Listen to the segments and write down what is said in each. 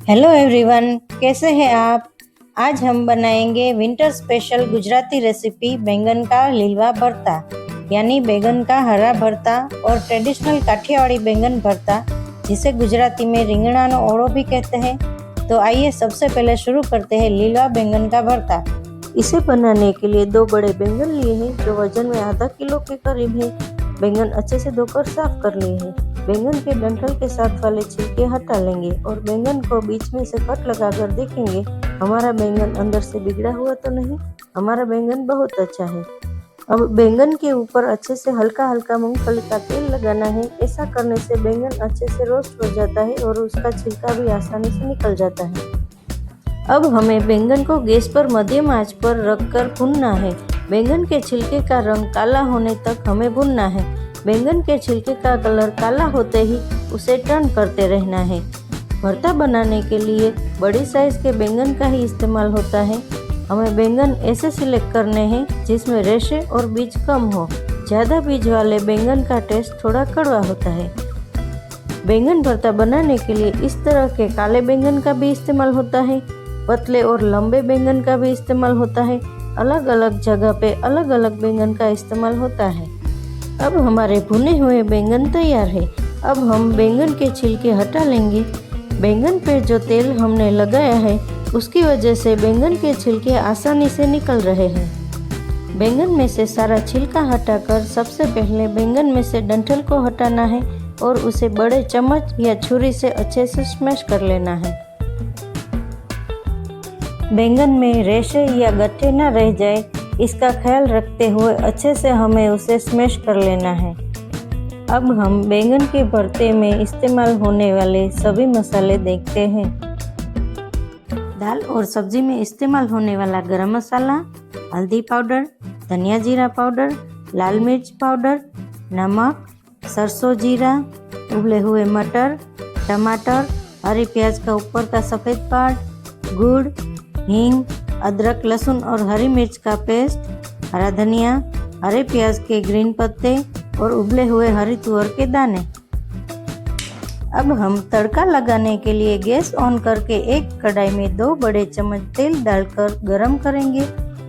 Hello everyone, कैसे हैं आप। आज हम बनाएंगे विंटर स्पेशल गुजराती रेसिपी बैंगन का लीलवा भरता, यानी बैंगन का हरा भरता और ट्रेडिशनल काठियावाड़ी बैंगन भरता, जिसे गुजराती में રીંગણાનો ઓળો भी कहते हैं। तो आइए सबसे पहले शुरू करते हैं लीलवा बैंगन का भरता। इसे बनाने के लिए 2 बड़े बैंगन लिए हैं जो वजन में आधा किलो के करीब है। बैंगन अच्छे से धोकर साफ कर लिए हैं। बैंगन के डंठल के साथ वाले छिलके हटा लेंगे और बैंगन को बीच में से कट लगाकर देखेंगे हमारा बैंगन अंदर से बिगड़ा हुआ तो नहीं। हमारा बैंगन बहुत अच्छा है। अब बैंगन के ऊपर अच्छे से हल्का हल्का मूंगफली का तेल लगाना है। ऐसा करने से बैंगन अच्छे से रोस्ट हो जाता है और उसका छिलका भी आसानी से निकल जाता है। अब हमें बैंगन को गैस पर मध्यम आंच पर रखकर भूनना है। बैंगन के छिलके का रंग काला होने तक हमें भूनना है। बैंगन के छिलके का कलर काला होते ही उसे टर्न करते रहना है। भरता बनाने के लिए बड़ी साइज के बैंगन का ही इस्तेमाल होता है। हमें बैंगन ऐसे सिलेक्ट करने हैं जिसमें रेशे और बीज कम हो। ज़्यादा बीज वाले बैंगन का टेस्ट थोड़ा कड़वा होता है। बैंगन भरता बनाने के लिए इस तरह के काले बैंगन का भी इस्तेमाल होता है। पतले और लंबे बैंगन का भी इस्तेमाल होता है। अलग अलग जगह पे अलग अलग बैंगन का इस्तेमाल होता है। अब हमारे भुने हुए बैंगन तैयार है। अब हम बैंगन के छिलके हटा लेंगे। बैंगन पे जो तेल हमने लगाया है उसकी वजह से बैंगन के छिलके आसानी से निकल रहे हैं। बैंगन में से सारा छिलका हटाकर सबसे पहले बैंगन में से डंठल को हटाना है और उसे बड़े चम्मच या छुरी से अच्छे से स्मैश कर लेना है। बैंगन में रेशे या गट्ठे न रह जाए, इसका ख्याल रखते हुए अच्छे से हमें उसे स्मैश कर लेना है। अब हम बैंगन के भरते में इस्तेमाल होने वाले सभी मसाले देखते हैं। दाल और सब्जी में इस्तेमाल होने वाला गरम मसाला, हल्दी पाउडर, धनिया जीरा पाउडर, लाल मिर्च पाउडर, नमक, सरसों जीरा, उबले हुए मटर, टमाटर, हरी प्याज का ऊपर का सफ़ेद पार्ट, गुड़, हींग, अदरक, लहसुन और हरी मिर्च का पेस्ट, हरा धनिया, हरे प्याज के ग्रीन पत्ते और उबले हुए हरी तुअर के दाने। अब हम तड़का लगाने के लिए गैस ऑन करके एक कढ़ाई में 2 बड़े चम्मच तेल डालकर गरम करेंगे।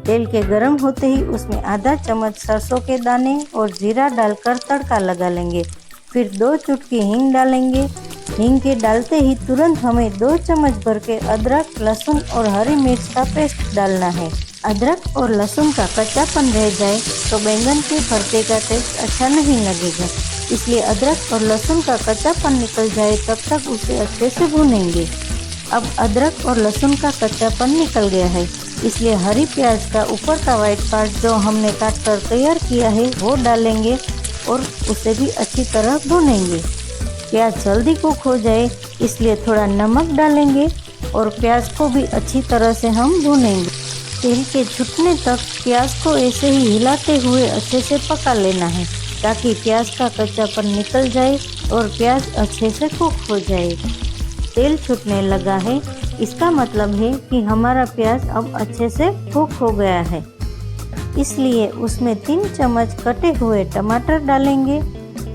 तेल के गरम होते ही उसमें आधा चम्मच सरसों के दाने और जीरा डालकर तड़का लगा लेंगे। फिर 2 चुटकी हींग डालेंगे। हींग के डालते ही तुरंत हमें 2 चम्मच भर के अदरक, लहसुन और हरी मिर्च का पेस्ट डालना है। अदरक और लहसुन का कच्चापन रह जाए तो बैंगन के भरते का टेस्ट अच्छा नहीं लगेगा, इसलिए अदरक और लहसुन का कच्चापन निकल जाए तब तक उसे अच्छे से भूनेंगे। अब अदरक और लहसुन का कच्चापन निकल गया है, इसलिए हरी प्याज का ऊपर का वाइट पार्ट जो हमने काट कर तैयार किया है वो डालेंगे और उसे भी अच्छी तरह भूनेंगे। प्याज जल्दी कुक हो जाए इसलिए थोड़ा नमक डालेंगे और प्याज को भी अच्छी तरह से हम भूनेंगे। तेल के छूटने तक प्याज को ऐसे ही हिलाते हुए अच्छे से पका लेना है ताकि प्याज का कच्चापन निकल जाए और प्याज अच्छे से कुक हो जाए। तेल छूटने लगा है, इसका मतलब है कि हमारा प्याज अब अच्छे से कुक हो गया है। इसलिए उसमें 3 चम्मच कटे हुए टमाटर डालेंगे।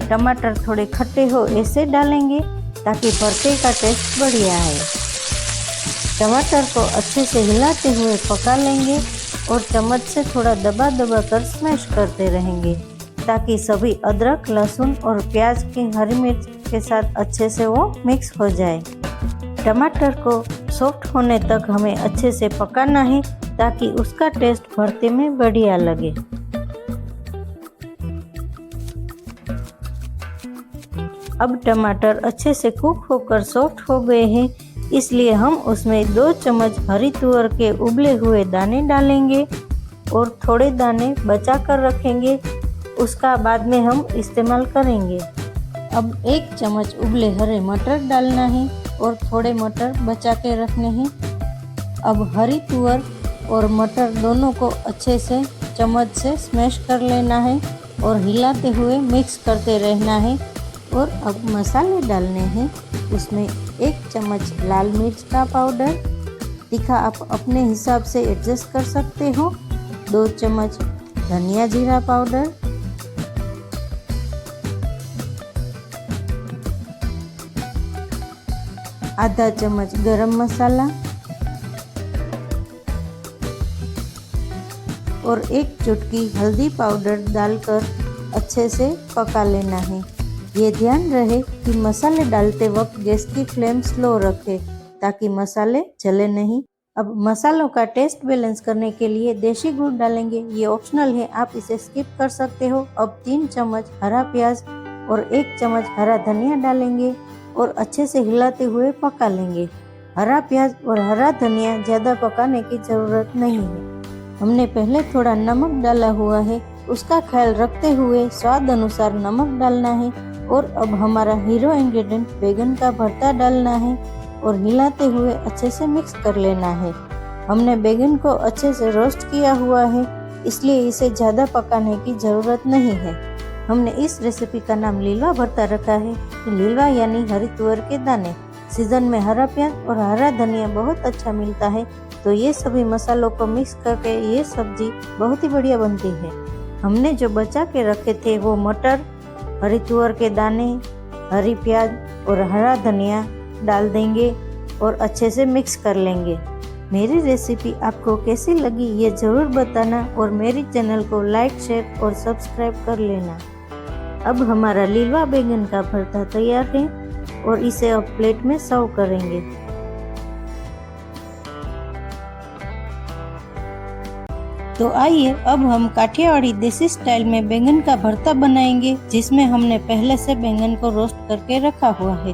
टमाटर थोड़े खट्टे हो ऐसे डालेंगे ताकि भरते का टेस्ट बढ़िया है। टमाटर को अच्छे से हिलाते हुए पका लेंगे और चम्मच से थोड़ा दबा दबा कर स्मैश करते रहेंगे ताकि सभी अदरक, लहसुन और प्याज की हरी मिर्च के साथ अच्छे से वो मिक्स हो जाए। टमाटर को सॉफ्ट होने तक हमें अच्छे से पकाना है ताकि उसका टेस्ट भरते में बढ़िया लगे। अब टमाटर अच्छे से कुक होकर सॉफ्ट हो गए हैं, इसलिए हम उसमें 2 चम्मच हरी तुअर के उबले हुए दाने डालेंगे और थोड़े दाने बचा कर रखेंगे, उसका बाद में हम इस्तेमाल करेंगे। अब 1 चम्मच उबले हरे मटर डालना है और थोड़े मटर बचा के रखने हैं। अब हरी तुअर और मटर दोनों को अच्छे से चम्मच से स्मैश कर लेना है और हिलाते हुए मिक्स करते रहना है। और अब मसाले डालने हैं। उसमें 1 चम्मच लाल मिर्च का पाउडर, तीखा आप अपने हिसाब से एडजस्ट कर सकते हो। 2 चम्मच धनिया जीरा पाउडर, आधा चम्मच गरम मसाला और एक चुटकी हल्दी पाउडर डालकर अच्छे से पका लेना है। ये ध्यान रहे कि मसाले डालते वक्त गैस की फ्लेम स्लो रखें ताकि मसाले जले नहीं। अब मसालों का टेस्ट बैलेंस करने के लिए देसी गुड़ डालेंगे, ये ऑप्शनल है, आप इसे स्किप कर सकते हो। अब 3 चम्मच हरा प्याज और 1 चम्मच हरा धनिया डालेंगे और अच्छे से हिलाते हुए पका लेंगे। हरा प्याज और हरा धनिया ज़्यादा पकाने की ज़रूरत नहीं है। हमने पहले थोड़ा नमक डाला हुआ है, उसका ख्याल रखते हुए स्वाद अनुसार नमक डालना है। और अब हमारा हीरो इंग्रेडिएंट बैगन का भरता डालना है और हिलाते हुए अच्छे से मिक्स कर लेना है। हमने बैगन को अच्छे से रोस्ट किया हुआ है, इसलिए इसे ज़्यादा पकाने की ज़रूरत नहीं है। हमने इस रेसिपी का नाम लीलवा भरता रखा है। लीलवा यानी हरी तुअर के दाने। सीजन में हरा प्याज और हरा धनिया बहुत अच्छा मिलता है, तो ये सभी मसालों को मिक्स करके ये सब्जी बहुत ही बढ़िया बनती है। हमने जो बचा के रखे थे वो मटर, हरी तुअर के दाने, हरी प्याज और हरा धनिया डाल देंगे और अच्छे से मिक्स कर लेंगे। मेरी रेसिपी आपको कैसी लगी ये ज़रूर बताना और मेरी चैनल को लाइक, शेयर और सब्सक्राइब कर लेना। अब हमारा लीलवा बैंगन का भरता तैयार है और इसे अब प्लेट में सर्व करेंगे। तो आइए अब हम काठियावाड़ी देसी स्टाइल में बैंगन का भरता बनाएंगे, जिसमें हमने पहले से बैंगन को रोस्ट करके रखा हुआ है।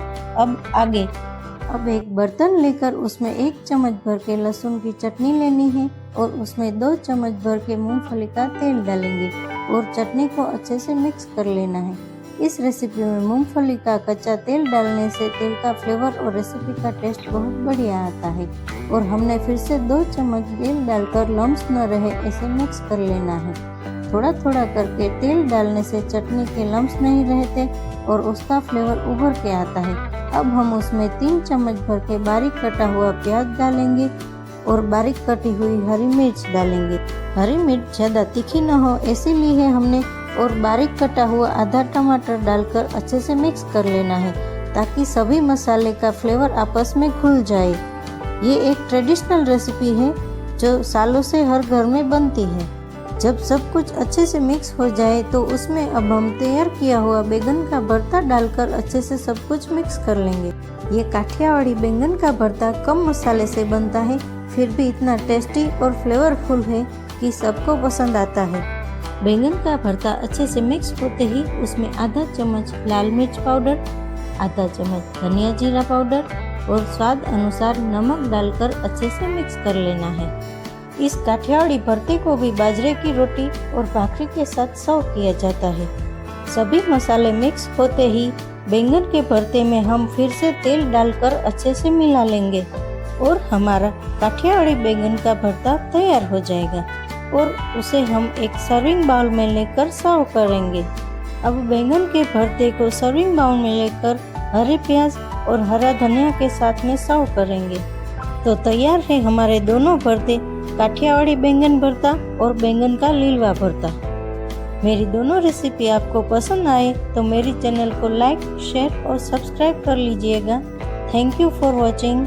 अब एक बर्तन लेकर उसमें 1 चम्मच भर के लहसुन की चटनी लेनी है और उसमें 2 चम्मच भर के मूंगफली का तेल डालेंगे और चटनी को अच्छे से मिक्स कर लेना है। इस रेसिपी में मूंगफली का कच्चा तेल डालने से तेल का फ्लेवर और रेसिपी का टेस्ट बहुत बढ़िया आता है। और हमने फिर से 2 चम्मच तेल डालकर लम्स न रहे ऐसे मिक्स कर लेना है। थोड़ा थोड़ा करके तेल डालने से चटनी के लम्स नहीं रहते और उसका फ्लेवर उभर के आता है। अब हम उसमें 3 चम्मच भर के बारीक कटा हुआ प्याज डालेंगे और बारीक कटी हुई हरी मिर्च डालेंगे। हरी मिर्च ज़्यादा तीखी न हो ऐसी है हमने, और बारीक कटा हुआ आधा टमाटर डालकर अच्छे से मिक्स कर लेना है ताकि सभी मसाले का फ्लेवर आपस में घुल जाए। ये एक ट्रेडिशनल रेसिपी है जो सालों से हर घर में बनती है। जब सब कुछ अच्छे से मिक्स हो जाए तो उसमें अब हम तैयार किया हुआ बैंगन का भरता डालकर अच्छे से सब कुछ मिक्स कर लेंगे। ये काठियावाड़ी बैंगन का भरता कम मसाले से बनता है, फिर भी इतना टेस्टी और फ्लेवरफुल है कि सबको पसंद आता है। बैंगन का भरता अच्छे से मिक्स होते ही उसमें आधा चम्मच लाल मिर्च पाउडर, आधा चम्मच धनिया जीरा पाउडर और स्वाद अनुसार नमक डालकर अच्छे से मिक्स कर लेना है। इस काठियावाड़ी भरते को भी बाजरे की रोटी और भाकरी के साथ सर्व किया जाता है। सभी मसाले मिक्स होते ही बैंगन के भरते में हम फिर से तेल डालकर अच्छे से मिला लेंगे और हमारा काठियावाड़ी बैंगन का भरता तैयार हो जाएगा और उसे हम एक सर्विंग बाउल में लेकर सर्व करेंगे। अब बैंगन के भरते को सर्विंग बाउल में लेकर हरे प्याज और हरा धनिया के साथ में सर्व करेंगे। तो तैयार है हमारे दोनों भरते, काठियावाड़ी बैंगन भरता और बैंगन का लीलवा भरता। मेरी दोनों रेसिपी आपको पसंद आए तो मेरी चैनल को लाइक, शेयर और सब्सक्राइब कर लीजिएगा। Thank you for watching.